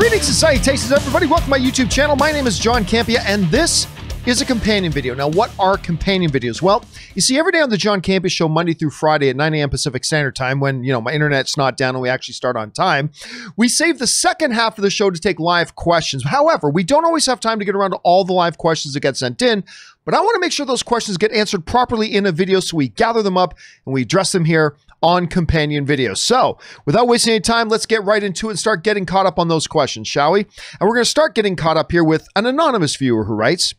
Greetings and salutations, everybody. Welcome to my YouTube channel. My name is John Campea, and this is a companion video. Now, what are companion videos? Well, you see, every day on the John Campea Show, Monday through Friday at 9 a.m. Pacific Standard Time, when, my internet's not down and we actually start on time, we save the second half of the show to take live questions. However, we don't always have time to get around to all the live questions that get sent in, but I want to make sure those questions get answered properly in a video, so we gather them up and we address them here on companion videos. So, without wasting any time, let's get right into it and start getting caught up on those questions, shall we? And we're going to start getting caught up here with an anonymous viewer who writes,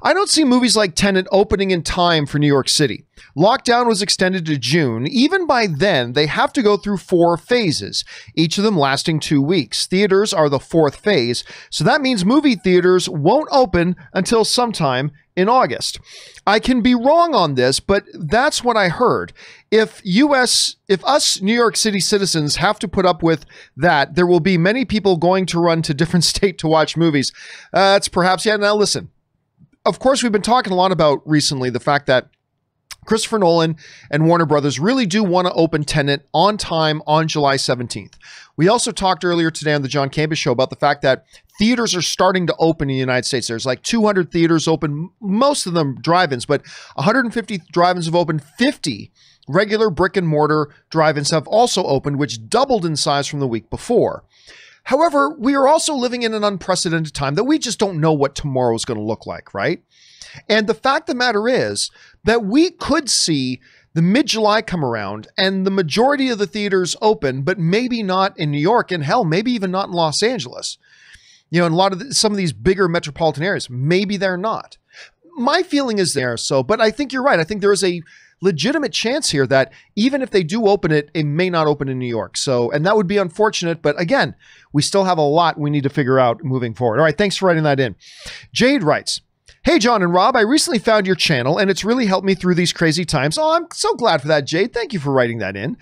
I don't see movies like Tenet opening in time for New York City. Lockdown was extended to June. Even by then, they have to go through 4 phases, each of them lasting 2 weeks. Theaters are the 4th phase, so that means movie theaters won't open until sometime in August. I can be wrong on this, but that's what I heard. If us New York City citizens have to put up with that, there will be many people going to run to different state to watch movies. That's perhaps, now listen. Of course, we've been talking a lot about recently the fact that Christopher Nolan and Warner Brothers really do want to open Tenet on time on July 17th. We also talked earlier today on the John Campea Show about the fact that theaters are starting to open in the United States. There's like 200 theaters open, most of them drive-ins, but 150 drive-ins have opened. 50 regular brick and mortar drive-ins have also opened, which doubled in size from the week before. However, we are also living in an unprecedented time that we just don't know what tomorrow is going to look like, right? And the fact of the matter is that we could see the mid-July come around and the majority of the theaters open, but maybe not in New York, and hell, maybe even not in Los Angeles. In a lot of some of these bigger metropolitan areas, maybe they're not. My feeling is there, but I think you're right. I think there is a legitimate chance here that even if they do open it, it may not open in New York. So, and that would be unfortunate, but again, we still have a lot we need to figure out moving forward. All right, thanks for writing that in. Jade writes, hey, John and Rob, I recently found your channel and it's really helped me through these crazy times. Oh, I'm so glad for that, Jade. Thank you for writing that in.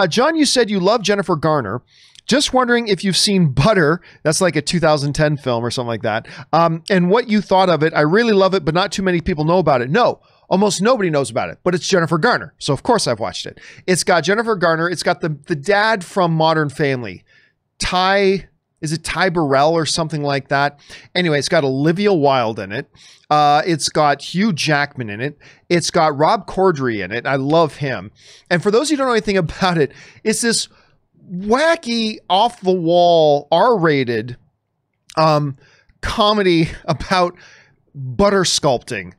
John, you said you love Jennifer Garner. Just wondering if you've seen Butter. That's like a 2010 film or something like that. And what you thought of it. I really love it, but not too many people know about it. No, almost nobody knows about it, but it's Jennifer Garner. So of course I've watched it. It's got Jennifer Garner. It's got the dad from Modern Family. Is it Ty Burrell or something like that? Anyway, it's got Olivia Wilde in it. It's got Hugh Jackman in it. It's got Rob Corddry in it. I love him. And for those who don't know anything about it, it's this wacky, off-the-wall, R-rated comedy about butter sculpting.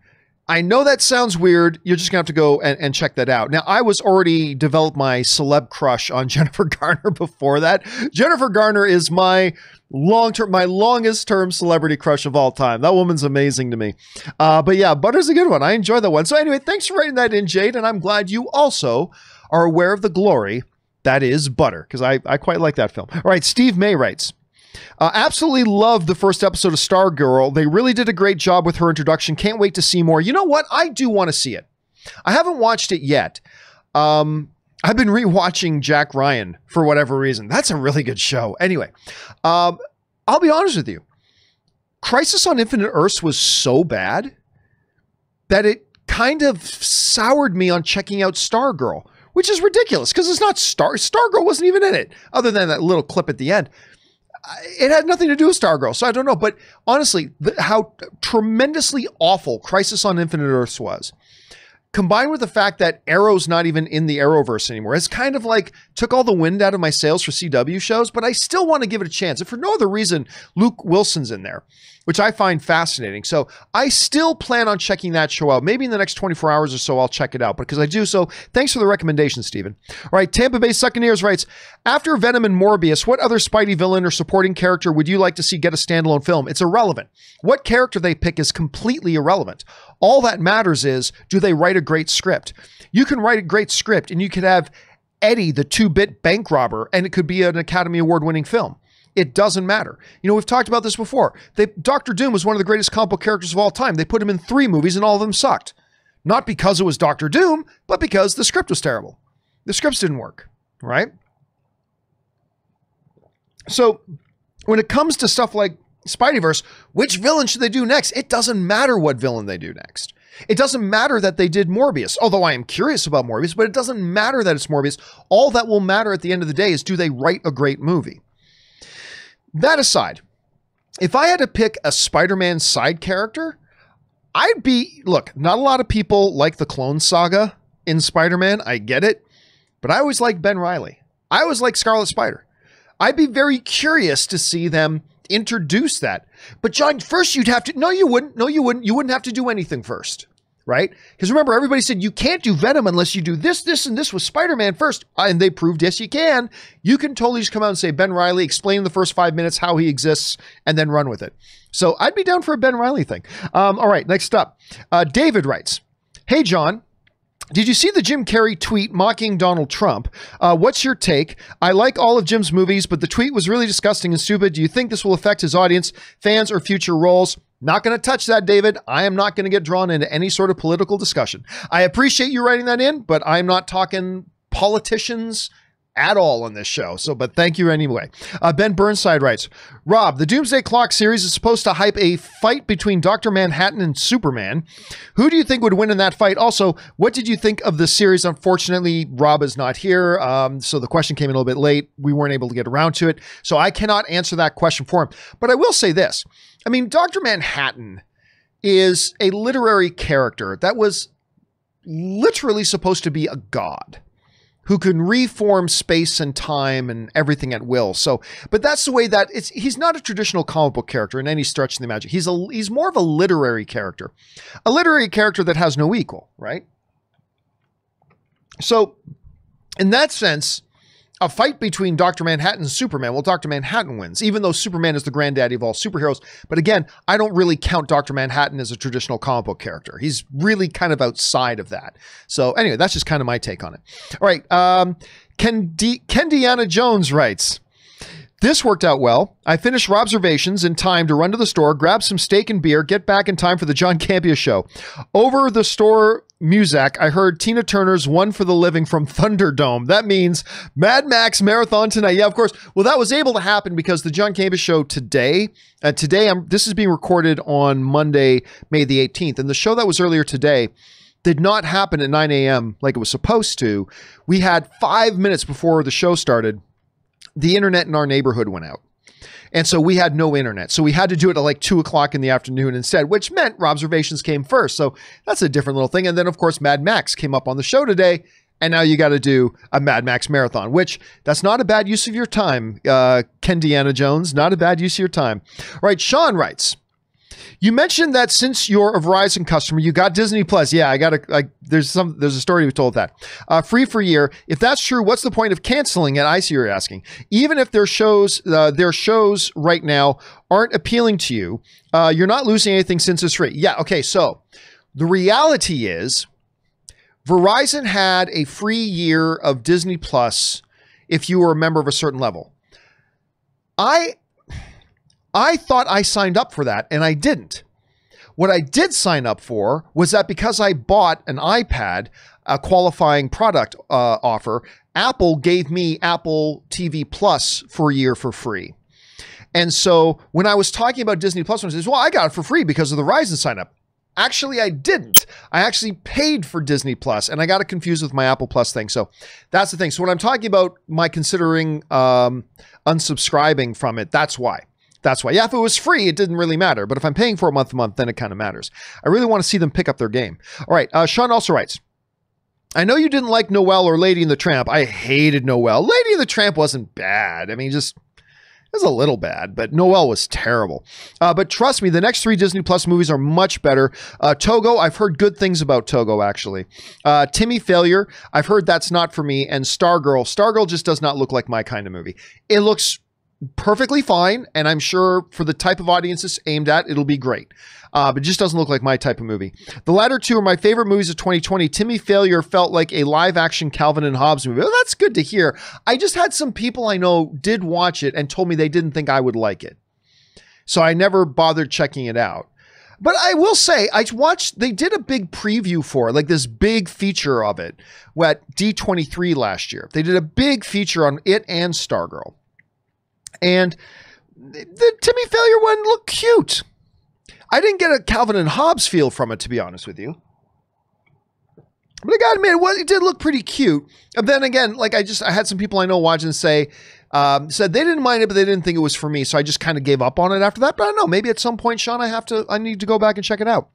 I know that sounds weird. You're just gonna have to go and check that out. Now, I was already developed my celeb crush on Jennifer Garner before that. Jennifer Garner is my longest term celebrity crush of all time. That woman's amazing to me. But yeah, Butter's a good one. I enjoy that one. So anyway, thanks for writing that in, Jade. And I'm glad you also are aware of the glory that is Butter, because I quite like that film. All right, Steve May writes, absolutely loved the first episode of Stargirl. They really did a great job with her introduction. Can't wait to see more. You know what? I do want to see it. I haven't watched it yet. I've been rewatching Jack Ryan for whatever reason. That's a really good show. Anyway, I'll be honest with you. Crisis on Infinite Earths was so bad that it kind of soured me on checking out Stargirl, which is ridiculous because it's not Stargirl wasn't even in it, other than that little clip at the end. It had nothing to do with Stargirl, so I don't know. But honestly, how tremendously awful Crisis on Infinite Earths was, combined with the fact that Arrow's not even in the Arrowverse anymore, it's kind of like took all the wind out of my sails for CW shows, but I still want to give it a chance. If for no other reason, Luke Wilson's in there, which I find fascinating. So I still plan on checking that show out. Maybe in the next 24 hours or so, I'll check it out, because I do. So thanks for the recommendation, Stephen. All right, Tampa Bay Succaneers writes, after Venom and Morbius, what other Spidey villain or supporting character would you like to see get a standalone film? It's irrelevant. What character they pick is completely irrelevant. All that matters is, do they write a great script? You can write a great script and you could have Eddie, the 2-bit bank robber, and it could be an Academy Award-winning film. It doesn't matter. We've talked about this before. Dr. Doom was one of the greatest comic book characters of all time. They put him in 3 movies and all of them sucked. Not because it was Dr. Doom, but because the script was terrible. The scripts didn't work, right? So when it comes to stuff like Spideyverse, which villain should they do next? It doesn't matter what villain they do next. It doesn't matter that they did Morbius, although I am curious about Morbius, but it doesn't matter that it's Morbius. All that will matter at the end of the day is, do they write a great movie? That aside, if I had to pick a Spider-Man side character, look, not a lot of people like the Clone Saga in Spider-Man. I get it. But I always liked Ben Reilly. I always liked Scarlet Spider. I'd be very curious to see them introduce that. But John, first you'd have to, no, you wouldn't. No, you wouldn't. You wouldn't have to do anything first, right? Because remember, everybody said you can't do Venom unless you do this, this, and this with Spider-Man first. And they proved, yes, you can. You can totally just come out and say, Ben Reilly, explain in the first 5 minutes how he exists, and then run with it. So I'd be down for a Ben Reilly thing. All right, next up. David writes, hey, John. Did you see the Jim Carrey tweet mocking Donald Trump? What's your take? I like all of Jim's movies, but the tweet was really disgusting and stupid. Do you think this will affect his audience, fans, or future roles? Not going to touch that, David. I am not going to get drawn into any sort of political discussion. I appreciate you writing that in, but I'm not talking politicians at all on this show. But thank you anyway. Ben Burnside writes, Rob, the Doomsday Clock series is supposed to hype a fight between Dr. Manhattan and Superman. Who do you think would win in that fight? Also, what did you think of the series? Unfortunately, Rob is not here. So the question came in a little bit late. We weren't able to get around to it. So I cannot answer that question for him. But I will say this. I mean, Dr. Manhattan is a literary character that was literally supposed to be a god who can reform space and time and everything at will. So, but that's the way that he's not a traditional comic book character in any stretch of the imagination. He's more of a literary character that has no equal, right? So in that sense, a fight between Dr. Manhattan and Superman, well, Dr. Manhattan wins, even though Superman is the granddaddy of all superheroes. But again, I don't really count Dr. Manhattan as a traditional comic book character. He's really kind of outside of that. So anyway, that's just kind of my take on it. All right. Kendiana Jones writes, this worked out well. I finished Robservations in time to run to the store, grab some steak and beer, get back in time for the John Campea Show. Over the store music, I heard Tina Turner's One for the Living from Thunderdome. That means Mad Max Marathon tonight. Yeah, of course. Well, that was able to happen because the John Campea Show today, this is being recorded on Monday, May the 18th. And the show that was earlier today did not happen at 9 a.m. like it was supposed to. We had 5 minutes before the show started. The internet in our neighborhood went out. And so we had no internet. So we had to do it at like 2 o'clock in the afternoon instead, which meant Robservations came first. So that's a different little thing. And then, of course, Mad Max came up on the show today. And now you got to do a Mad Max marathon, which that's not a bad use of your time, Kendiana Jones. Not a bad use of your time. All right, Sean writes, you mentioned that since you're a Verizon customer, you got Disney Plus. Yeah, there's a story we told that. Free for a year. If that's true, what's the point of canceling it? I see you're asking. Even if their shows right now aren't appealing to you, you're not losing anything since it's free. Yeah, okay, so the reality is Verizon had a free year of Disney Plus if you were a member of a certain level. I thought I signed up for that, and I didn't. What I did sign up for was that because I bought an iPad, a qualifying product offer, Apple gave me Apple TV Plus for a year for free. And so when I was talking about Disney Plus, I said, well, I got it for free because of the Verizon sign up. Actually, I didn't. I actually paid for Disney Plus, and I got it confused with my Apple Plus thing. So that's the thing. So when I'm talking about my considering unsubscribing from it, that's why. That's why. Yeah, if it was free, it didn't really matter. But if I'm paying for it month to month, then it kind of matters. I really want to see them pick up their game. All right. Sean also writes, I know you didn't like Noelle or Lady and the Tramp. I hated Noelle. Lady and the Tramp wasn't bad. I mean, just it was a little bad, but Noelle was terrible. But trust me, the next 3 Disney Plus movies are much better. Togo, I've heard good things about Togo, actually. Timmy Failure, I've heard that's not for me. And Stargirl. Stargirl just does not look like my kind of movie. It looks perfectly fine, and I'm sure for the type of audience it's aimed at, it'll be great. But it just doesn't look like my type of movie. The latter 2 are my favorite movies of 2020. Timmy Failure felt like a live-action Calvin and Hobbes movie. Well, that's good to hear. I just had some people I know did watch it and told me they didn't think I would like it. So I never bothered checking it out. But I will say, they did a big preview for it, like this big feature of it at D23 last year. They did a big feature on it and Stargirl. And the Timmy Failure one looked cute. I didn't get a Calvin and Hobbes feel from it, to be honest with you. But I gotta admit, it did look pretty cute. And then again, like I had some people I know watching say Said they didn't mind it, but they didn't think it was for me. So I just kind of gave up on it after that. But I don't know, maybe at some point, Sean, I need to go back and check it out.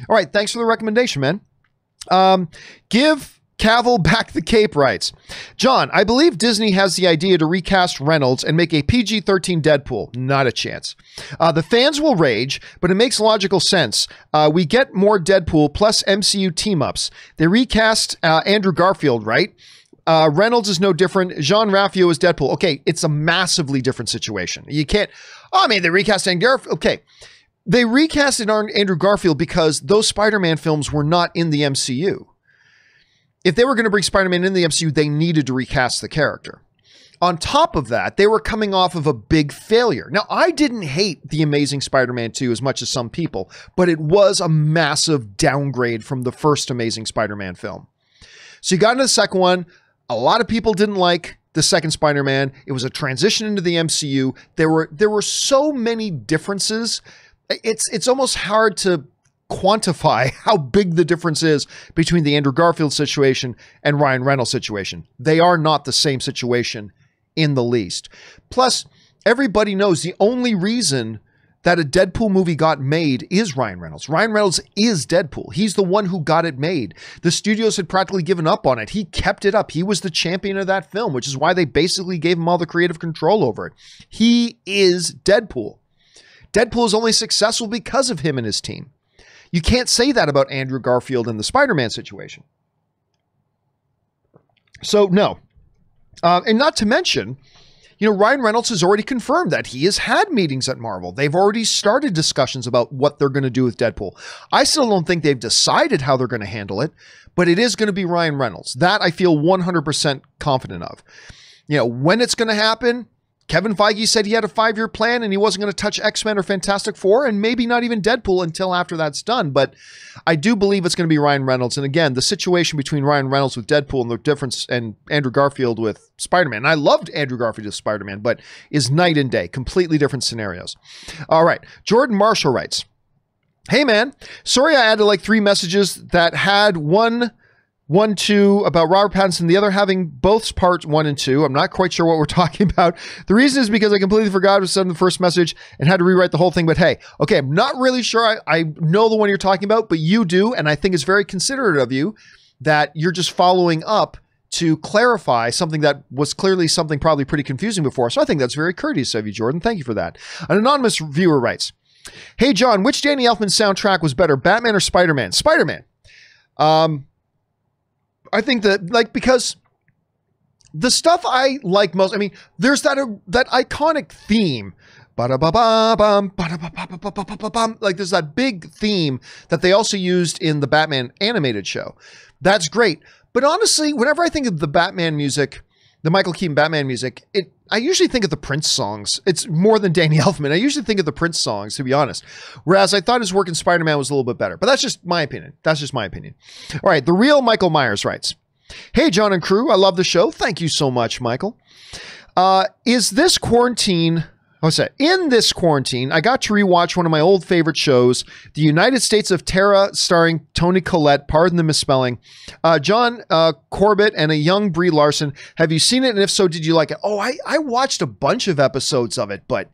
All right. Thanks for the recommendation, man. Give Cavill back the cape writes, John, I believe Disney has the idea to recast Reynolds and make a PG-13 Deadpool. Not a chance. The fans will rage, but it makes logical sense. We get more Deadpool plus MCU team-ups. They recast Andrew Garfield, right? Reynolds is no different. Jean Ralphio is Deadpool. Okay, it's a massively different situation. You can't, they recast Andrew Garfield. Okay. They recasted Andrew Garfield because those Spider-Man films were not in the MCU. If they were going to bring Spider-Man in the MCU, they needed to recast the character. On top of that, they were coming off of a big failure. Now, I didn't hate The Amazing Spider-Man 2 as much as some people, but it was a massive downgrade from the first Amazing Spider-Man film. So you got into the second one. A lot of people didn't like the second Spider-Man. It was a transition into the MCU. There were so many differences. It's almost hard to quantify how big the difference is between the Andrew Garfield situation and Ryan Reynolds situation. They are not the same situation in the least. Plus, everybody knows the only reason that a Deadpool movie got made is Ryan Reynolds. Ryan Reynolds is Deadpool. He's the one who got it made. The studios had practically given up on it. He kept it up. He was the champion of that film, which is why they basically gave him all the creative control over it. He is Deadpool. Deadpool is only successful because of him and his team. You can't say that about Andrew Garfield and the Spider-Man situation. So, no. And not to mention, Ryan Reynolds has already confirmed that he has had meetings at Marvel. They've already started discussions about what they're going to do with Deadpool. I still don't think they've decided how they're going to handle it, but it is going to be Ryan Reynolds. That I feel 100% confident of. When it's going to happen, Kevin Feige said he had a 5-year plan and he wasn't going to touch X-Men or Fantastic Four and maybe not even Deadpool until after that's done. But I do believe it's going to be Ryan Reynolds. And again, the situation between Ryan Reynolds with Deadpool and the difference and Andrew Garfield with Spider-Man. And I loved Andrew Garfield with Spider-Man, but is night and day, completely different scenarios. All right. Jordan Marshall writes, hey man, sorry I added like 3 messages that had one, 2 about Robert Pattinson, the other having both parts 1 and 2. I'm not quite sure what we're talking about. The reason is because I completely forgot to send the first message and had to rewrite the whole thing. But hey, okay, I'm not really sure I know the one you're talking about, but you do. And I think it's very considerate of you that you're just following up to clarify something that was clearly something probably pretty confusing before. So I think that's very courteous of you, Jordan. Thank you for that. An anonymous viewer writes, hey, John, which Danny Elfman soundtrack was better, Batman or Spider-Man? Spider-Man. I think that, because the stuff I like most, there's that iconic theme, like there's that big theme that they also used in the Batman animated show. That's great. But honestly, whenever I think of the Batman music, the Michael Keaton Batman music, I usually think of the Prince songs. It's more than Danny Elfman. I usually think of the Prince songs, to be honest. Whereas I thought his work in Spider-Man was a little bit better. But that's just my opinion. All right. The real Michael Myers writes, hey, John and crew. I love the show. Thank you so much, Michael. In this quarantine, I got to rewatch one of my old favorite shows, The United States of Terra, starring Toni Collette, pardon the misspelling, John Corbett, and a young Brie Larson. Have you seen it? And if so, did you like it? Oh, I watched a bunch of episodes of it, but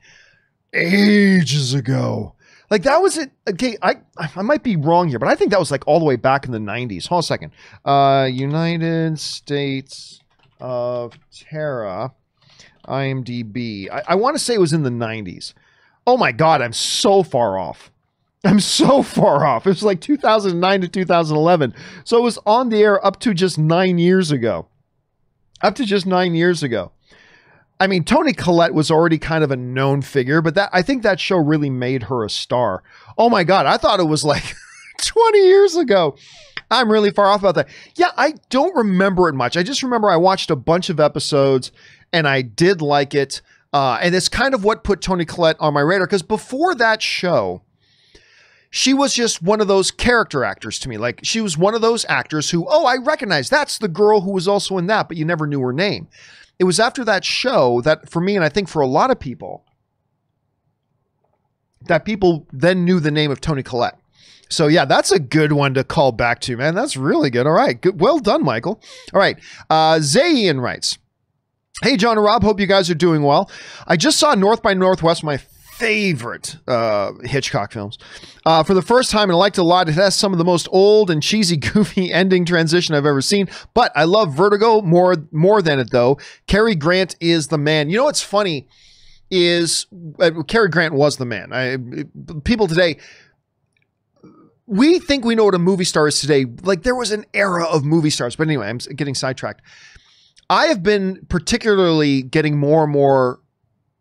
ages ago. Like that was it. Okay, I might be wrong here, but I think that was like all the way back in the 90s. Hold on a second. United States of Terra. IMDb. I want to say it was in the 90s. Oh my God, I'm so far off. It was like 2009 to 2011. So it was on the air up to just 9 years ago. Toni Collette was already kind of a known figure, but I think that show really made her a star. Oh my God, I thought it was like 20 years ago. I'm really far off about that. Yeah, I don't remember it much. I just remember I watched a bunch of episodes and I did like it. And it's kind of what put Toni Collette on my radar, because before that show, she was just one of those character actors to me. Like she was one of those actors who, I recognize that's the girl who was also in that, but you never knew her name. It was after that show that for me, and I think for a lot of people, that people then knew the name of Toni Collette. So yeah, that's a good one to call back to, man. That's really good. All right. Good. Well done, Michael. All right. Zayn writes, Hey, John and Rob, hope you guys are doing well. I just saw North by Northwest, my favorite Hitchcock films, for the first time, and I liked it a lot. It has some of the most old and cheesy, goofy ending transition I've ever seen, but I love Vertigo more than it, though. Cary Grant is the man. You know what's funny is Cary Grant was the man. People today, we think we know what a movie star is today. Like, there was an era of movie stars, but anyway, I'm getting sidetracked. I have been particularly getting more and more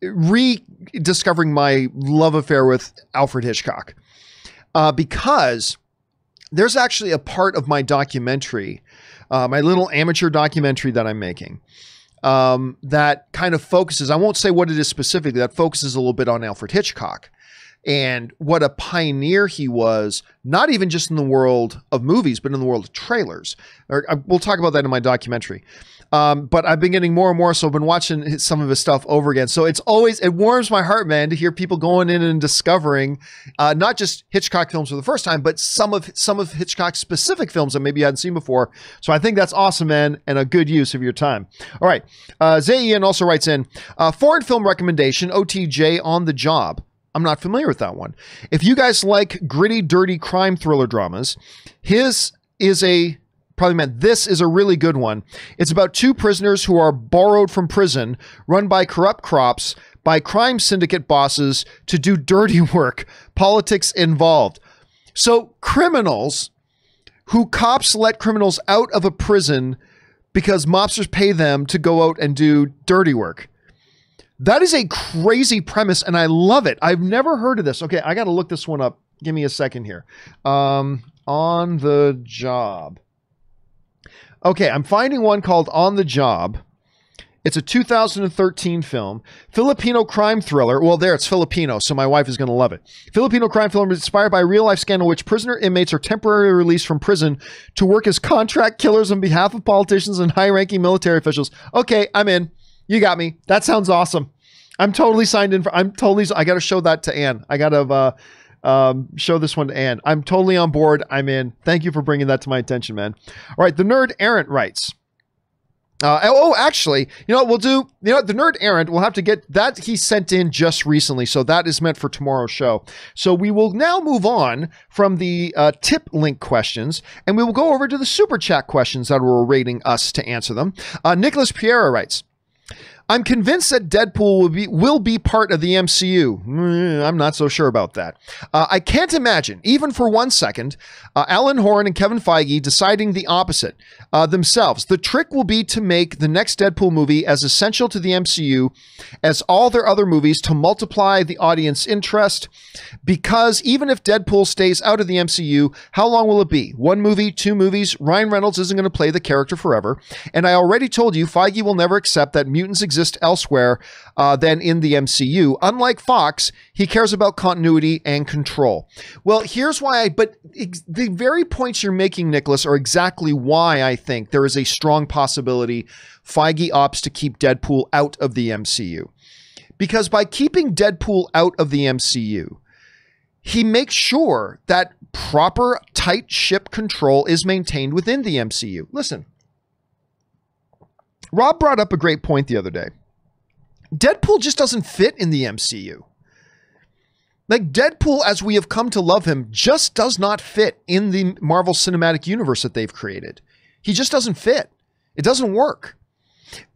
rediscovering my love affair with Alfred Hitchcock, because there's actually a part of my documentary, my little amateur documentary that I'm making, that kind of focuses, I won't say what it is specifically, that focuses a little bit on Alfred Hitchcock and what a pioneer he was, not even just in the world of movies, but in the world of trailers. We'll talk about that in my documentary. But I've been getting more and more, so I've been watching some of his stuff over again. So it warms my heart, man, to hear people going in and discovering not just Hitchcock films for the first time, but some of Hitchcock's specific films that maybe you hadn't seen before. So I think that's awesome, man, and a good use of your time. All right. Zayian also writes in, foreign film recommendation, OTJ On the Job. I'm not familiar with that one. If you guys like gritty, dirty crime thriller dramas, this is a really good one. It's about two prisoners who are borrowed from prison, run by corrupt cops, by crime syndicate bosses to do dirty work, politics involved. So criminals who cops let criminals out of a prison because mobsters pay them to go out and do dirty work. That is a crazy premise, and I love it. I've never heard of this. Okay, I got to look this one up. Give me a second here. On the Job. Okay, I'm finding one called On the Job. It's a 2013 film. Filipino crime thriller. Well, there, it's Filipino, so my wife is going to love it. Filipino crime thriller inspired by a real-life scandal in which prisoner inmates are temporarily released from prison to work as contract killers on behalf of politicians and high-ranking military officials. Okay, I'm in. You got me. That sounds awesome. I'm totally signed in for. I got to show that to Ann. I got to show this one to Ann. I'm totally on board. I'm in. Thank you for bringing that to my attention, man. All right. The Nerd Errant writes. Actually, you know what we'll do? You know, the Nerd Errant, we'll have to get that. He sent in just recently, so that is meant for tomorrow's show. So we will now move on from the tip link questions, and we will go over to the super chat questions that were rating us to answer them. Nicholas Piera writes, I'm convinced that Deadpool will be part of the MCU. I'm not so sure about that. I can't imagine, even for 1 second, Alan Horn and Kevin Feige deciding the opposite themselves. The trick will be to make the next Deadpool movie as essential to the MCU as all their other movies to multiply the audience interest. Because even if Deadpool stays out of the MCU, how long will it be? 1 movie, 2 movies? Ryan Reynolds isn't going to play the character forever. And I already told you, Feige will never accept that mutants exist elsewhere than in the MCU. Unlike Fox, he cares about continuity and control. Well, here's why the very points you're making, Nicholas, are exactly why I think there is a strong possibility Feige opts to keep Deadpool out of the MCU. Because by keeping Deadpool out of the MCU, he makes sure that proper tight ship control is maintained within the MCU. Listen, Rob brought up a great point the other day. Deadpool just doesn't fit in the MCU. Like, Deadpool, as we have come to love him, just does not fit in the Marvel Cinematic Universe that they've created. He just doesn't fit. It doesn't work.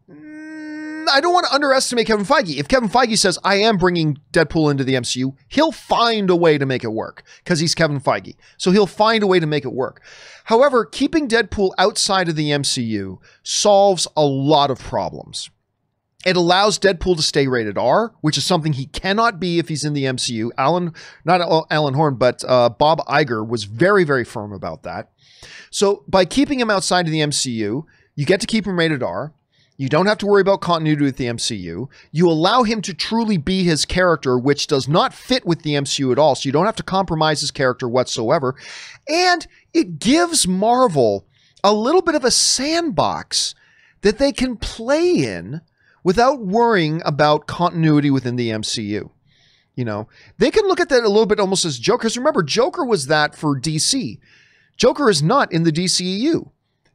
I don't want to underestimate Kevin Feige. If Kevin Feige says, I am bringing Deadpool into the MCU, he'll find a way to make it work because he's Kevin Feige. So he'll find a way to make it work. However, keeping Deadpool outside of the MCU solves a lot of problems. It allows Deadpool to stay rated R, which is something he cannot be if he's in the MCU. Not Alan Horn, but Bob Iger was very, very firm about that. So by keeping him outside of the MCU, you get to keep him rated R. You don't have to worry about continuity with the MCU. You allow him to truly be his character, which does not fit with the MCU at all. So you don't have to compromise his character whatsoever. And it gives Marvel a little bit of a sandbox that they can play in without worrying about continuity within the MCU. You know, they can look at that a little bit almost as Joker. Because remember, Joker was that for DC. Joker is not in the DCEU.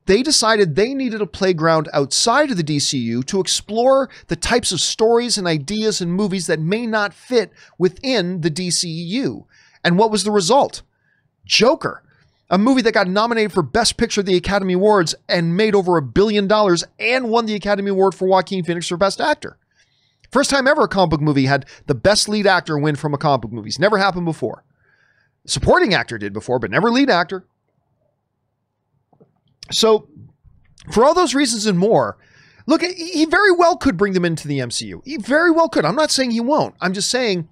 they decided they needed a playground outside of the DCU to explore the types of stories and ideas and movies that may not fit within the DCU. And what was the result? Joker, a movie that got nominated for Best Picture at the Academy Awards and made over $1 billion and won the Academy Award for Joaquin Phoenix for Best Actor. First time ever a comic book movie had the best lead actor win from a comic book movie. It's never happened before. Supporting actor did before, but never lead actor. So, for all those reasons and more, look, he very well could bring them into the MCU. He very well could. I'm not saying he won't. I'm just saying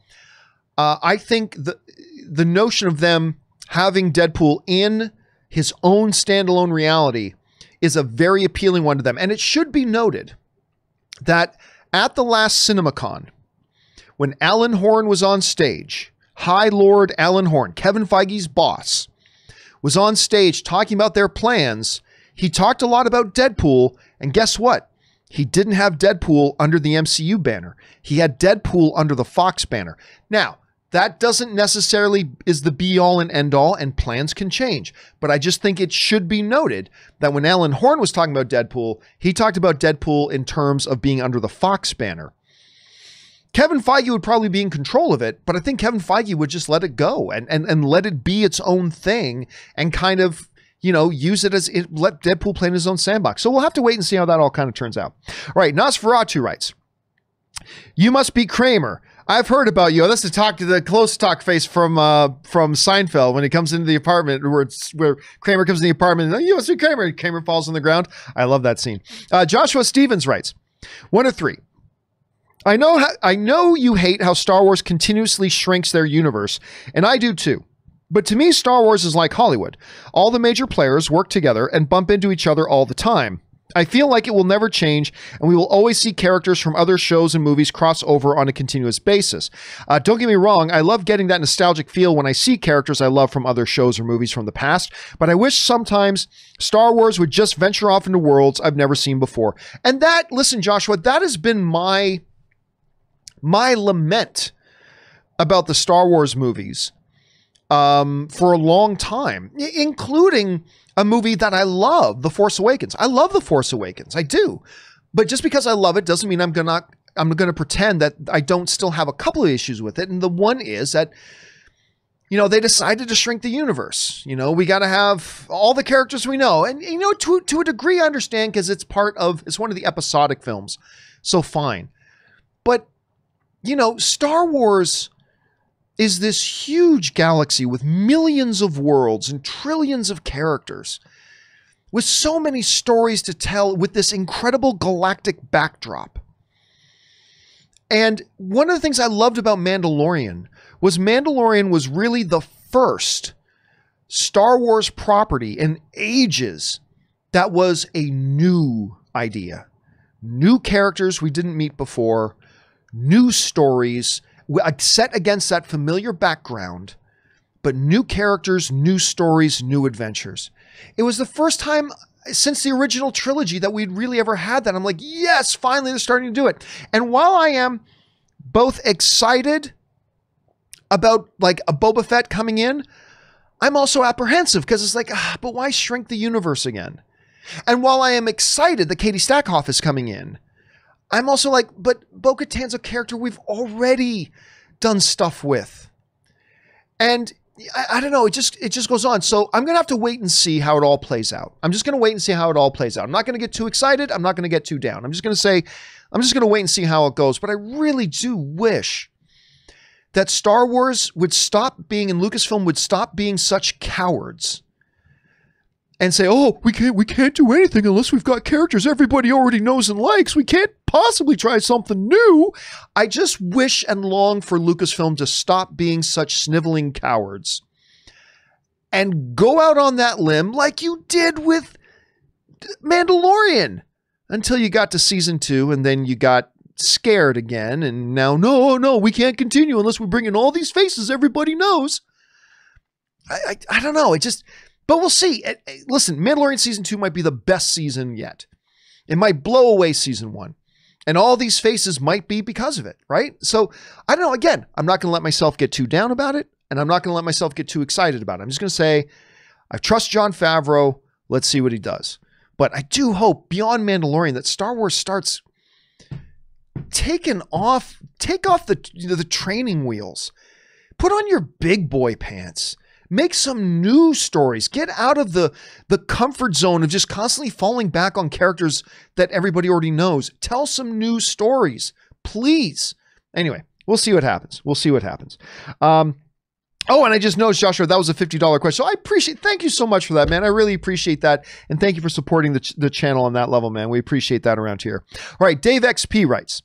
I think the notion of them having Deadpool in his own standalone reality is a very appealing one to them. And it should be noted that at the last CinemaCon, when Alan Horn was on stage, High Lord Alan Horn, Kevin Feige's boss, was on stage talking about their plans. He talked a lot about Deadpool, and guess what? He didn't have Deadpool under the MCU banner. He had Deadpool under the Fox banner. Now, that doesn't necessarily is the be-all and end-all, and plans can change. But I just think it should be noted that when Alan Horn was talking about Deadpool, he talked about Deadpool in terms of being under the Fox banner. Kevin Feige would probably be in control of it, but I think Kevin Feige would just let it go and let it be its own thing and kind of, you know, use it as let Deadpool play in his own sandbox. So we'll have to wait and see how that all kind of turns out. All right, Nosferatu writes, "You must be Kramer. I've heard about you." That's the close talk face from Seinfeld when he comes into the apartment where Kramer comes in the apartment and, "You must be Kramer." Kramer falls on the ground. I love that scene. Joshua Stevens writes, 1 of 3. I know you hate how Star Wars continuously shrinks their universe, and I do too. But to me, Star Wars is like Hollywood. All the major players work together and bump into each other all the time. I feel like it will never change, and we will always see characters from other shows and movies cross over on a continuous basis. Don't get me wrong, I love getting that nostalgic feel when I see characters I love from other shows or movies from the past, but I wish sometimes Star Wars would just venture off into worlds I've never seen before. And that, listen, Joshua, that has been my lament about the Star Wars movies for a long time, including a movie that I love, The Force Awakens. I love The Force Awakens. I do. But just because I love it doesn't mean I'm going to pretend that I don't still have a couple of issues with it. And the one is that, you know, they decided to shrink the universe. You know, we got to have all the characters we know. And, you know, to a degree, I understand because it's one of the episodic films. So fine. But, you know, Star Wars is this huge galaxy with millions of worlds and trillions of characters with so many stories to tell with this incredible galactic backdrop. And one of the things I loved about Mandalorian was really the first Star Wars property in ages that was a new idea. New characters we didn't meet before, new stories, set against that familiar background, but new characters, new stories, new adventures. It was the first time since the original trilogy that we'd really ever had that. I'm like, yes, finally they're starting to do it. And while I am both excited about like a Boba Fett coming in, I'm also apprehensive because it's like, but why shrink the universe again? And while I am excited that Katie Stackhoff is coming in, I'm also like, but Bo-Katan's a character we've already done stuff with. And I don't know, it just goes on. So I'm going to have to wait and see how it all plays out. I'm just going to wait and see how it all plays out. I'm not going to get too excited. I'm not going to get too down. I'm just going to wait and see how it goes. But I really do wish that Star Wars would stop being, and Lucasfilm would stop being such cowards and say, oh, we can't do anything unless we've got characters everybody already knows and likes. We can't possibly try something new. I just wish and long for Lucasfilm to stop being such sniveling cowards and go out on that limb like you did with Mandalorian until you got to season 2 and then you got scared again. And now, no, we can't continue unless we bring in all these faces everybody knows. I don't know. But we'll see. Listen, Mandalorian season 2 might be the best season yet. It might blow away season 1. And all these faces might be because of it, right? So, I don't know. Again, I'm not going to let myself get too down about it. And I'm not going to let myself get too excited about it. I'm just going to say, I trust Jon Favreau. Let's see what he does. But I do hope beyond Mandalorian that Star Wars starts take off the training wheels. Put on your big boy pants. Make some new stories. Get out of the comfort zone of just constantly falling back on characters that everybody already knows. Tell some new stories, please. Anyway, we'll see what happens. Oh, and I just noticed, Joshua, that was a $50 question. So thank you so much for that, man. I really appreciate that. And thank you for supporting the channel on that level, man. We appreciate that around here. All right, Dave XP writes,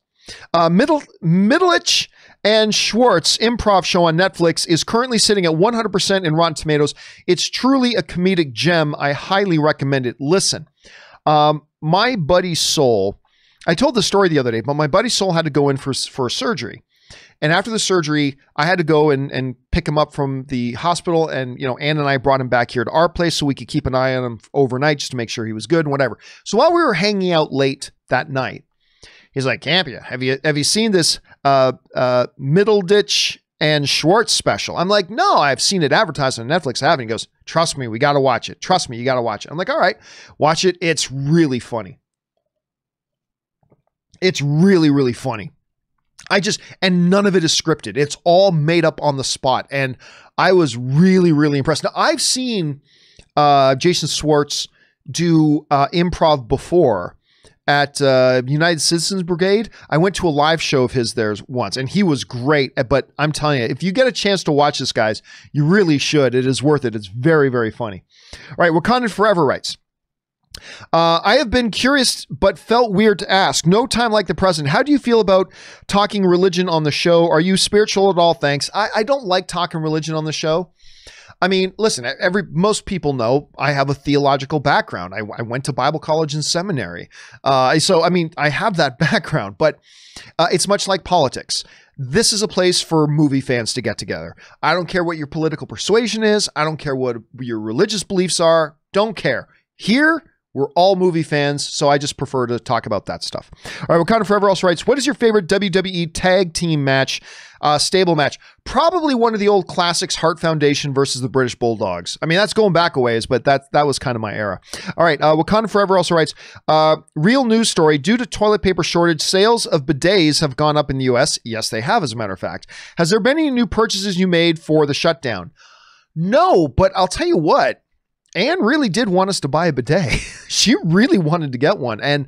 Middlich and Schwartz improv show on Netflix is currently sitting at 100% in Rotten Tomatoes. It's truly a comedic gem. I highly recommend it. Listen, my buddy Soul, I told the story the other day, but my buddy Soul had to go in for surgery. And after the surgery, I had to go and pick him up from the hospital. And, you know, Ann and I brought him back here to our place so we could keep an eye on him overnight just to make sure he was good and whatever. So while we were hanging out late that night, he's like, Campea, have you seen this Middleditch and Schwartz special? I'm like, no, I've seen it advertised on Netflix. I haven't. He goes, trust me, we got to watch it. Trust me, you got to watch it. I'm like, all right, watch it. It's really funny. It's really, really funny. And none of it is scripted. It's all made up on the spot. And I was really, really impressed. Now, I've seen Jason Schwartz do improv before at United Citizens Brigade. I went to a live show of his there once, and he was great. But I'm telling you, if you get a chance to watch this, guys, you really should. It is worth it. It's very, very funny. All right, Wakandan Forever writes, I have been curious but felt weird to ask. No time like the present. How do you feel about talking religion on the show? Are you spiritual at all? Thanks. I don't like talking religion on the show. I mean, listen, most people know I have a theological background. I went to Bible college and seminary. So, I mean, I have that background, but it's much like politics. This is a place for movie fans to get together. I don't care what your political persuasion is. I don't care what your religious beliefs are. Don't care. Here, we're all movie fans, so I just prefer to talk about that stuff. All right, Wakanda Forever also writes, what is your favorite WWE tag team match, stable match? Probably one of the old classics, Hart Foundation versus the British Bulldogs. I mean, that's going back a ways, but that was kind of my era. All right, Wakanda Forever also writes, real news story, due to toilet paper shortage, sales of bidets have gone up in the US. Yes, they have, as a matter of fact. Has there been any new purchases you made for the shutdown? No, but I'll tell you what. Anne really did want us to buy a bidet. She really wanted to get one. And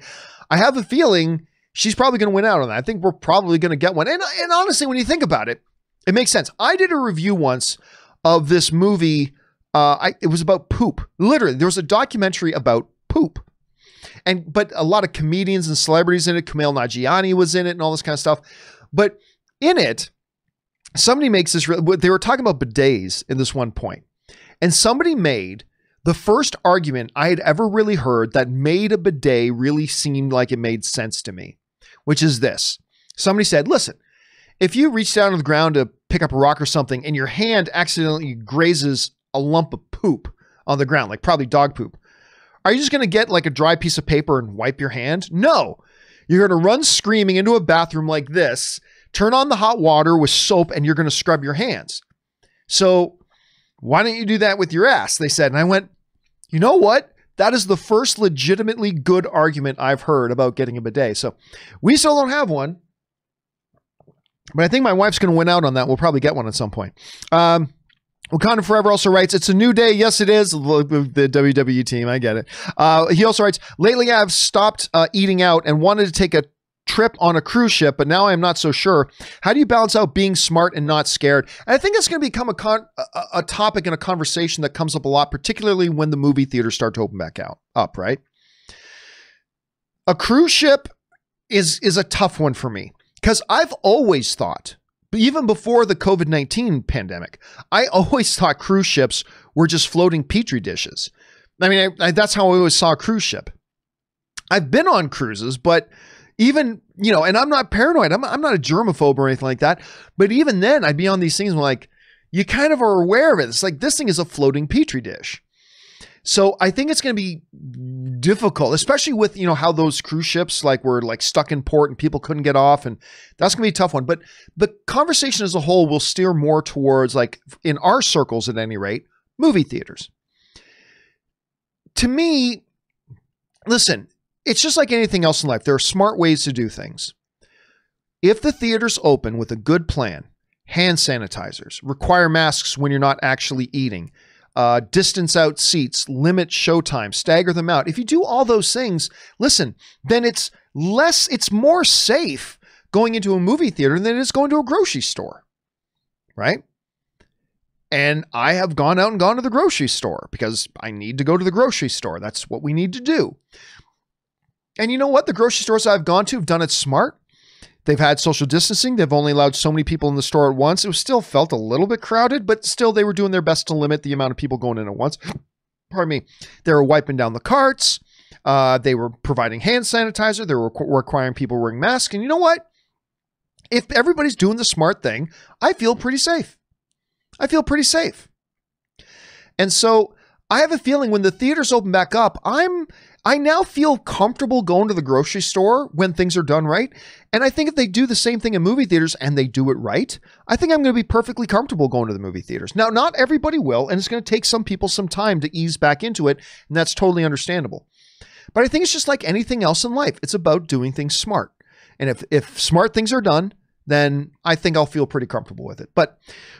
I have a feeling she's probably going to win out on that. I think we're probably going to get one. And honestly, when you think about it, it makes sense. I did a review once of this movie. It was about poop. Literally, there was a documentary about poop. But a lot of comedians and celebrities in it. Kumail Nanjiani was in it and all this kind of stuff. But in it, somebody makes this, they were talking about bidets in this one point. And somebody made the first argument I had ever really heard that made a bidet really seemed like it made sense to me, which is this. Somebody said, listen, if you reach down to the ground to pick up a rock or something and your hand accidentally grazes a lump of poop on the ground, like probably dog poop, are you just going to get like a dry piece of paper and wipe your hand? No, you're going to run screaming into a bathroom like this, turn on the hot water with soap, and you're going to scrub your hands. So why don't you do that with your ass? They said. And I went, you know what? That is the first legitimately good argument I've heard about getting a bidet. So we still don't have one, but I think my wife's going to win out on that. We'll probably get one at some point. Wakanda Forever also writes, it's a new day. Yes, it is. The WWE team. I get it. He also writes, lately I've stopped eating out and wanted to take a trip on a cruise ship, but now I'm not so sure. How do you balance out being smart and not scared? And I think it's going to become a topic and a conversation that comes up a lot, particularly when the movie theaters start to open back up, right? A cruise ship is a tough one for me because I've always thought, even before the COVID-19 pandemic, I always thought cruise ships were just floating petri dishes. I mean, that's how I always saw a cruise ship. I've been on cruises, but even, you know, and I'm not paranoid. I'm not a germaphobe or anything like that. But even then, I'd be on these things and like, you kind of are aware of it. It's like, this thing is a floating petri dish. So I think it's going to be difficult, especially with, you know, how those cruise ships like were like stuck in port and people couldn't get off. And that's going to be a tough one. But the conversation as a whole will steer more towards, like, in our circles at any rate, movie theaters. To me, listen, it's just like anything else in life. There are smart ways to do things. If the theater's open with a good plan, hand sanitizers, require masks when you're not actually eating, distance out seats, limit showtime, stagger them out. If you do all those things, listen, then it's more safe going into a movie theater than it is going to a grocery store, right? And I have gone out and gone to the grocery store because I need to go to the grocery store. That's what we need to do. And you know what? The grocery stores I've gone to have done it smart. They've had social distancing. They've only allowed so many people in the store at once. It was still felt a little bit crowded, but still they were doing their best to limit the amount of people going in at once. Pardon me. They were wiping down the carts. They were providing hand sanitizer. They were requiring people wearing masks. And you know what? If everybody's doing the smart thing, I feel pretty safe. I feel pretty safe. And so I have a feeling when the theaters open back up, I now feel comfortable going to the grocery store when things are done right. And I think if they do the same thing in movie theaters and they do it right, I think I'm going to be perfectly comfortable going to the movie theaters. Now, not everybody will, and it's going to take some people some time to ease back into it, and that's totally understandable. But I think it's just like anything else in life. It's about doing things smart. And if smart things are done, then I think I'll feel pretty comfortable with it. But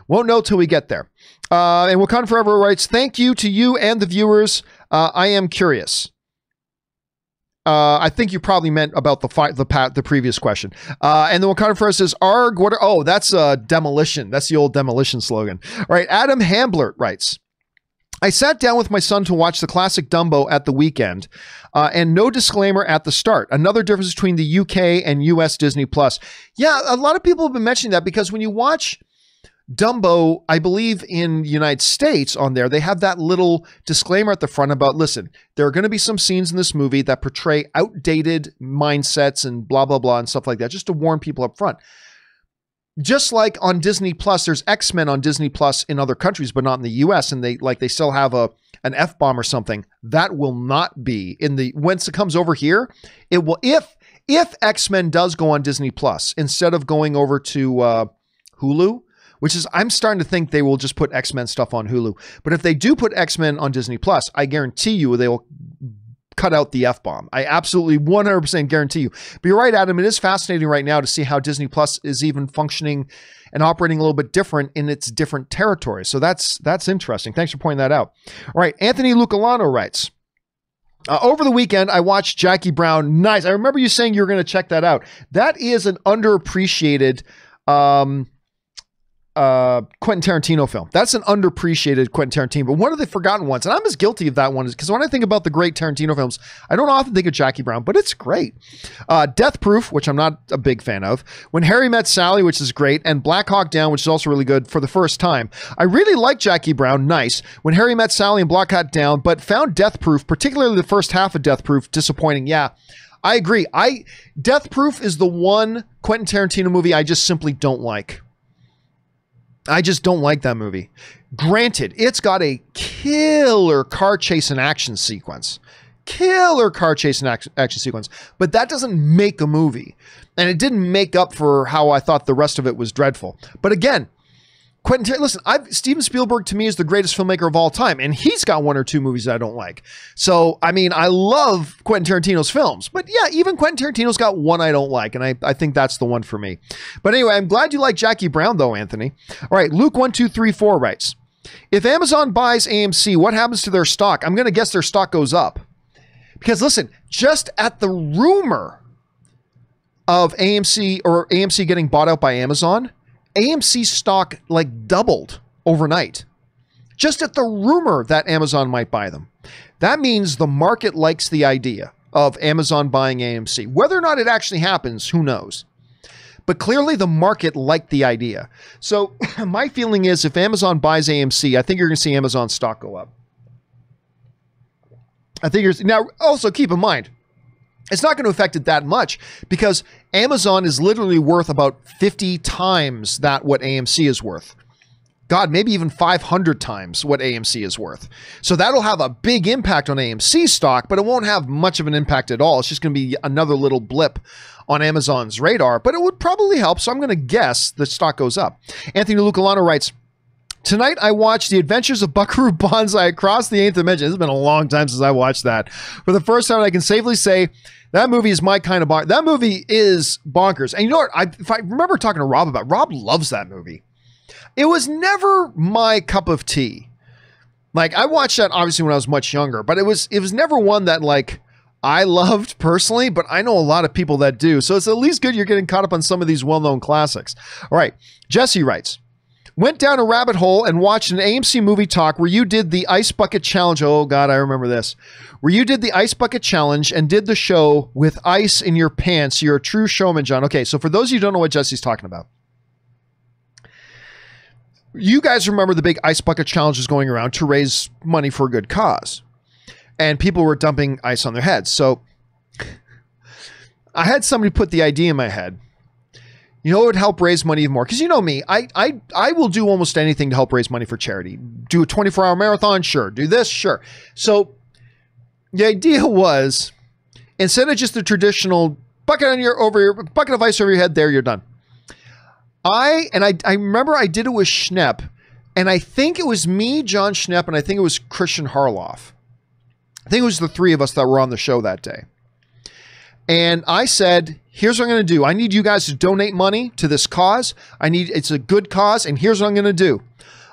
won't know till we get there. And Wakanda Forever writes, thank you to you and the viewers. I am curious. I think you probably meant about the previous question. And then Wakanda Forever says, arg, what are, oh, that's demolition. That's the old demolition slogan. All right, Adam Hamblert writes, I sat down with my son to watch the classic Dumbo at the weekend, and no disclaimer at the start. Another difference between the UK and US Disney Plus. Yeah, a lot of people have been mentioning that because when you watch Dumbo, I believe in the United States on there, they have that little disclaimer at the front about, listen, there are going to be some scenes in this movie that portray outdated mindsets and blah, blah, blah, and stuff like that, just to warn people up front. Just like on Disney Plus, there's X-Men on Disney Plus in other countries, but not in the US. And they still have an F-bomb or something. That will not be in the, once it comes over here, it will, if X-Men does go on Disney Plus, instead of going over to Hulu, which is, I'm starting to think they will just put X-Men stuff on Hulu. But if they do put X-Men on Disney Plus, I guarantee you they will cut out the F-bomb. I absolutely 100% guarantee you. But you're right, Adam. It is fascinating right now to see how Disney Plus is even functioning and operating a little bit different in its different territories. So that's interesting. Thanks for pointing that out. All right. Anthony Lucalano writes, over the weekend, I watched Jackie Brown. Nice. I remember you saying you were going to check that out. That is an underappreciated Quentin Tarantino film. That's an underappreciated Quentin Tarantino, but one of the forgotten ones. And I'm as guilty of that one because when I think about the great Tarantino films, I don't often think of Jackie Brown, but it's great. Death Proof, which I'm not a big fan of. When Harry Met Sally, which is great. And Black Hawk Down, which is also really good for the first time. I really like Jackie Brown. Nice. When Harry Met Sally and Black Hawk Down, but found Death Proof, particularly the first half of Death Proof, disappointing. Yeah, I agree. Death Proof is the one Quentin Tarantino movie I just simply don't like. I just don't like that movie. Granted, it's got a killer car chase and action sequence. Killer car chase and action sequence. But that doesn't make a movie. And it didn't make up for how I thought the rest of it was dreadful. But again, Steven Spielberg to me is the greatest filmmaker of all time, and he's got one or two movies that I don't like. So, I mean, I love Quentin Tarantino's films, but yeah, even Quentin Tarantino's got one I don't like, and I think that's the one for me. But anyway, I'm glad you like Jackie Brown, though, Anthony. All right, Luke1234 writes, if Amazon buys AMC, what happens to their stock? I'm going to guess their stock goes up. Because listen, just at the rumor of AMC getting bought out by Amazon, AMC stock like doubled overnight, just at the rumor that Amazon might buy them. That means the market likes the idea of Amazon buying AMC. Whether or not it actually happens, who knows? But clearly the market liked the idea. So my feeling is if Amazon buys AMC, I think you're going to see Amazon stock go up. Now also keep in mind, it's not going to affect it that much because Amazon is literally worth about 50 times what AMC is worth. God, maybe even 500 times what AMC is worth. So that'll have a big impact on AMC stock, but it won't have much of an impact at all. It's just going to be another little blip on Amazon's radar, but it would probably help. So I'm going to guess the stock goes up. Anthony Lucalano writes, Tonight, I watched The Adventures of Buckaroo Banzai Across the Eighth Dimension. It's been a long time since I watched that. For the first time, I can safely say that movie is my kind of bonkers. That movie is bonkers. And you know what? If I remember talking to Rob about it, Rob loves that movie. It was never my cup of tea. Like, I watched that obviously when I was much younger, but it was never one that, like, I loved personally, but I know a lot of people that do. So it's at least good you're getting caught up on some of these well-known classics. All right. Jesse writes, went down a rabbit hole and watched an AMC movie talk where you did the Ice Bucket Challenge. Oh, God, I remember this. Where you did the Ice Bucket Challenge and did the show with ice in your pants. You're a true showman, John. Okay, so for those of you who don't know what Jesse's talking about, you guys remember the big Ice Bucket Challenges going around to raise money for a good cause. And people were dumping ice on their heads. So I had somebody put the idea in my head. You know, it would help raise money even more. Because you know me, I will do almost anything to help raise money for charity. Do a 24-hour marathon? Sure. Do this? Sure. So the idea was, instead of just the traditional bucket of ice over your head, there, you're done. I remember I did it with Schnepp. And I think it was me, John Schnepp, and I think it was Christian Harloff. I think it was the three of us that were on the show that day. And I said, here's what I'm going to do. I need you guys to donate money to this cause. It's a good cause. And here's what I'm going to do.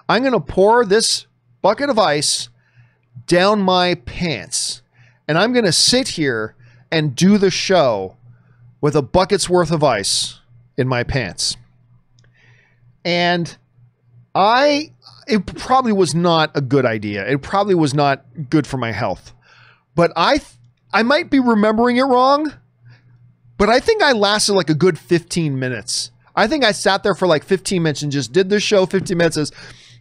I'm going to pour this bucket of ice down my pants. And I'm going to sit here and do the show with a bucket's worth of ice in my pants. And it probably was not a good idea. It probably was not good for my health. But I might be remembering it wrong, but I think I lasted like a good 15 minutes. I think I sat there for like 15 minutes and just did the show 15 minutes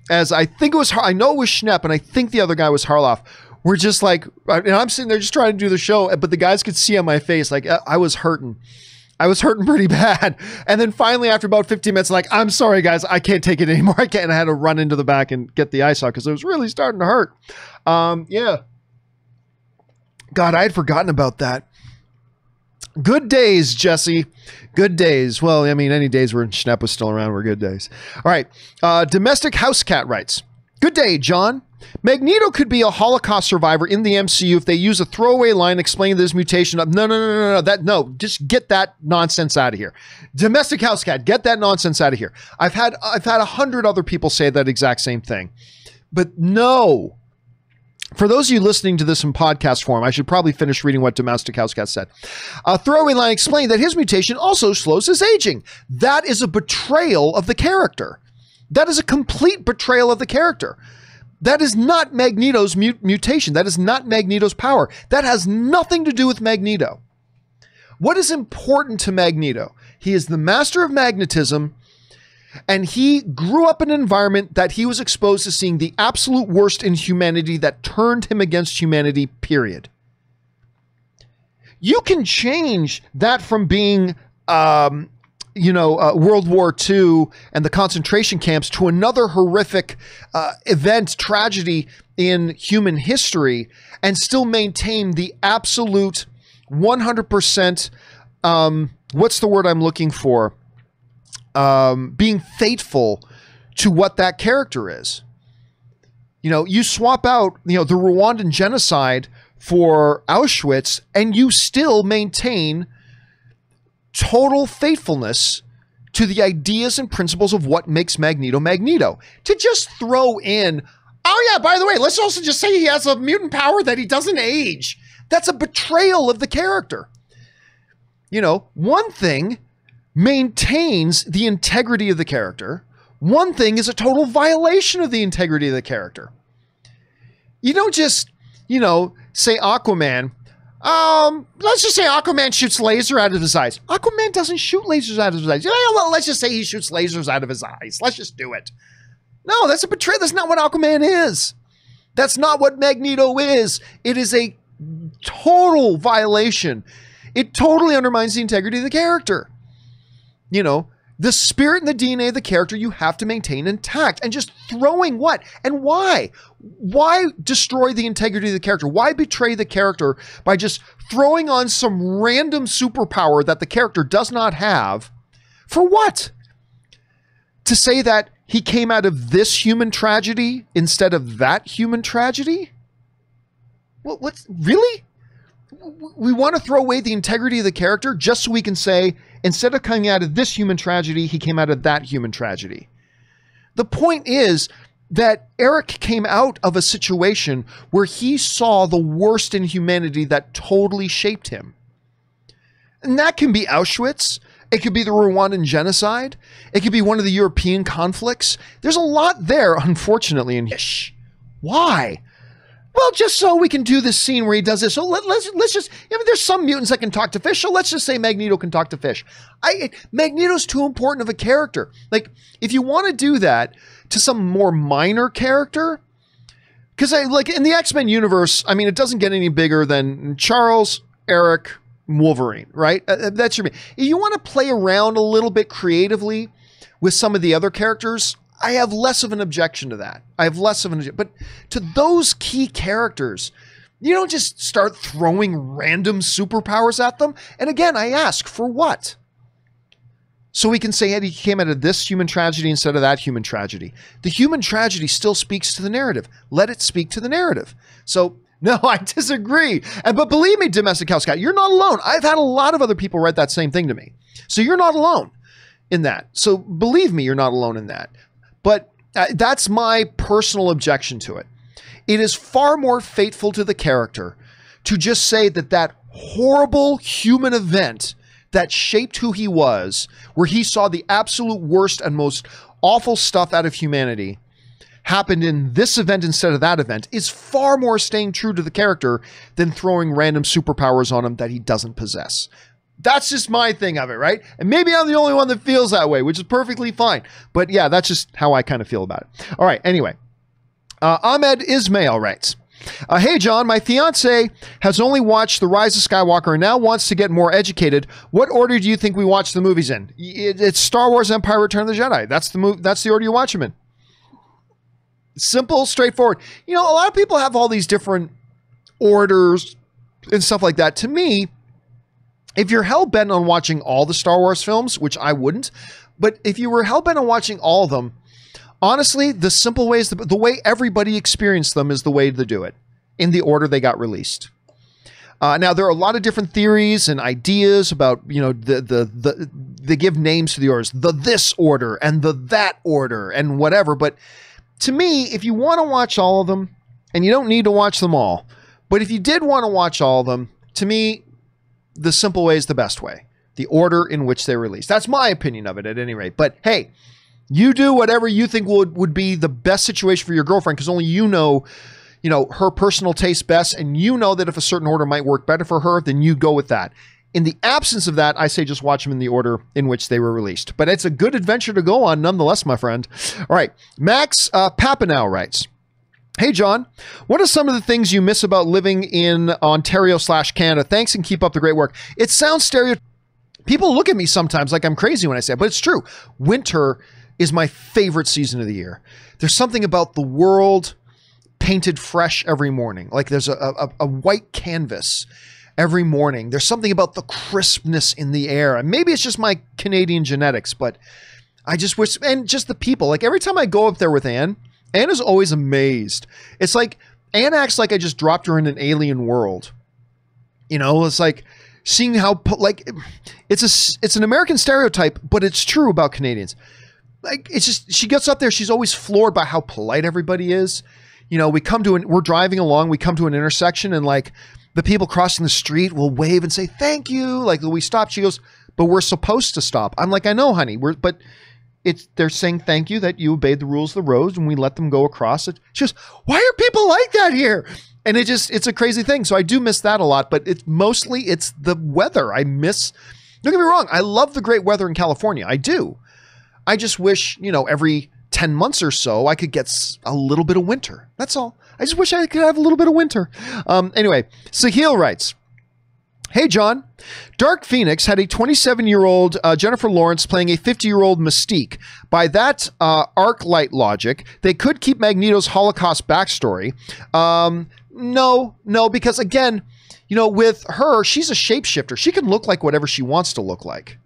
as I think it was, I know it was Schnepp and I think the other guy was Harloff. We're just like, and I'm sitting there just trying to do the show, but the guys could see on my face, like I was hurting. I was hurting pretty bad. And then finally, after about 15 minutes, like, I'm sorry, guys, I can't take it anymore. I can't. And I had to run into the back and get the ice out because it was really starting to hurt. Yeah. God, I had forgotten about that. Good days, Jesse. Good days. Well, I mean, any days where Schnepp was still around were good days. All right. Domestic House Cat writes, good day, John. Magneto could be a Holocaust survivor in the MCU if they use a throwaway line explaining this mutation of no, just get that nonsense out of here. Domestic House Cat, get that nonsense out of here. I've had 100 other people say that exact same thing, but no. For those of you listening to this in podcast form, I should probably finish reading what Domestic House Cat said. A throwaway line explained that his mutation also slows his aging. That is a betrayal of the character. That is a complete betrayal of the character. That is not Magneto's mutation. That is not Magneto's power. That has nothing to do with Magneto. What is important to Magneto? He is the master of magnetism, and he grew up in an environment that he was exposed to seeing the absolute worst in humanity that turned him against humanity, period. You can change that from being World War II and the concentration camps to another horrific event, tragedy in human history, and still maintain the absolute 100%, what's the word I'm looking for? Being faithful to what that character is. You know, you swap out, the Rwandan genocide for Auschwitz, and you still maintain total faithfulness to the ideas and principles of what makes Magneto Magneto. To just throw in, oh yeah, by the way, let's also just say he has a mutant power that he doesn't age. That's a betrayal of the character. One thing maintains the integrity of the character. One thing is a total violation of the integrity of the character. You don't just, say Aquaman, let's just say Aquaman shoots laser out of his eyes. Aquaman doesn't shoot lasers out of his eyes. Well, let's just say he shoots lasers out of his eyes. Let's just do it. No, that's a betrayal. That's not what Aquaman is. That's not what Magneto is. It is a total violation. It totally undermines the integrity of the character. The spirit and the DNA of the character you have to maintain intact. And just throwing what? And why? Why destroy the integrity of the character? Why betray the character by just throwing on some random superpower that the character does not have? For what? To say that he came out of this human tragedy instead of that human tragedy? What's really? We want to throw away the integrity of the character just so we can say, instead of coming out of this human tragedy, he came out of that human tragedy. The point is that Eric came out of a situation where he saw the worst in humanity that totally shaped him. And that can be Auschwitz. It could be the Rwandan genocide. It could be one of the European conflicts. There's a lot there, unfortunately. And why? Well, just so we can do this scene where he does this. So let's just, I mean, there's some mutants that can talk to fish. So let's just say Magneto can talk to fish. Magneto's too important of a character. Like, if you want to do that to some more minor character, because like in the X-Men universe, I mean, it doesn't get any bigger than Charles, Eric, Wolverine, right? That's your. If you want to play around a little bit creatively with some of the other characters, I have less of an objection to that. But to those key characters, you don't just start throwing random superpowers at them. And again, I ask, for what? So we can say, hey, he came out of this human tragedy instead of that human tragedy. The human tragedy still speaks to the narrative. Let it speak to the narrative. So, no, I disagree. But believe me, Domestic House Cat, you're not alone. I've had a lot of other people write that same thing to me. So you're not alone in that. So believe me, you're not alone in that. But that's my personal objection to it. It is far more faithful to the character to just say that that horrible human event that shaped who he was, where he saw the absolute worst and most awful stuff out of humanity, happened in this event instead of that event, is far more staying true to the character than throwing random superpowers on him that he doesn't possess. That's just my thing of it, right? And maybe I'm the only one that feels that way, which is perfectly fine. But yeah, that's just how I kind of feel about it. All right, anyway. Ahmed Ismail writes, hey, John, my fiance has only watched The Rise of Skywalker and now wants to get more educated. What order do you think we watch the movies in? It's Star Wars, Empire, Return of the Jedi. That's the order you watch them in. Simple, straightforward. You know, a lot of people have all these different orders and stuff like that. To me, if you're hell-bent on watching all the Star Wars films, which I wouldn't, but if you were hell-bent on watching all of them, honestly, the simple way is the way everybody experienced them is the way to do it, in the order they got released. Now, there are a lot of different theories and ideas about, you know, they give names to the orders, the this order and the that order and whatever. But to me, if you want to watch all of them, and you don't need to watch them all, but if you did want to watch all of them, to me, the simple way is the best way. The order in which they're released. That's my opinion of it at any rate. But hey, you do whatever you think would be the best situation for your girlfriend, because only you know her personal taste best, and you know that if a certain order might work better for her, then you go with that. In the absence of that, I say just watch them in the order in which they were released. But it's a good adventure to go on nonetheless, my friend. All right, Max Papanow writes, hey, John, what are some of the things you miss about living in Ontario/Canada? Thanks and keep up the great work. It sounds stereotypical. People look at me sometimes like I'm crazy when I say it, but it's true. Winter is my favorite season of the year. There's something about the world painted fresh every morning. Like there's a white canvas every morning. There's something about the crispness in the air. And maybe it's just my Canadian genetics, but I just wish, and just the people, like every time I go up there with Anne is always amazed. It's like Anne acts like I just dropped her in an alien world. You know, it's like seeing how, like, it's an American stereotype, but it's true about Canadians. Like, it's just, she gets up there, she's always floored by how polite everybody is. You know, we're driving along, we come to an intersection, and like the people crossing the street will wave and say, thank you. Like, we stop. She goes, but we're supposed to stop. I'm like, I know, honey, but they're saying thank you that you obeyed the rules of the road and we let them go across it. She goes, why are people like that here? And it's a crazy thing. So I do miss that a lot, but it's the weather. Don't get me wrong. I love the great weather in California. I do. I just wish, every 10 months or so, I could get a little bit of winter. That's all. I just wish I could have a little bit of winter. Anyway, Sahil writes, hey, John, Dark Phoenix had a 27-year-old Jennifer Lawrence playing a 50-year-old Mystique. By that arc light logic, they could keep Magneto's Holocaust backstory. No, because again, with her, she's a shapeshifter. She can look like whatever she wants to look like.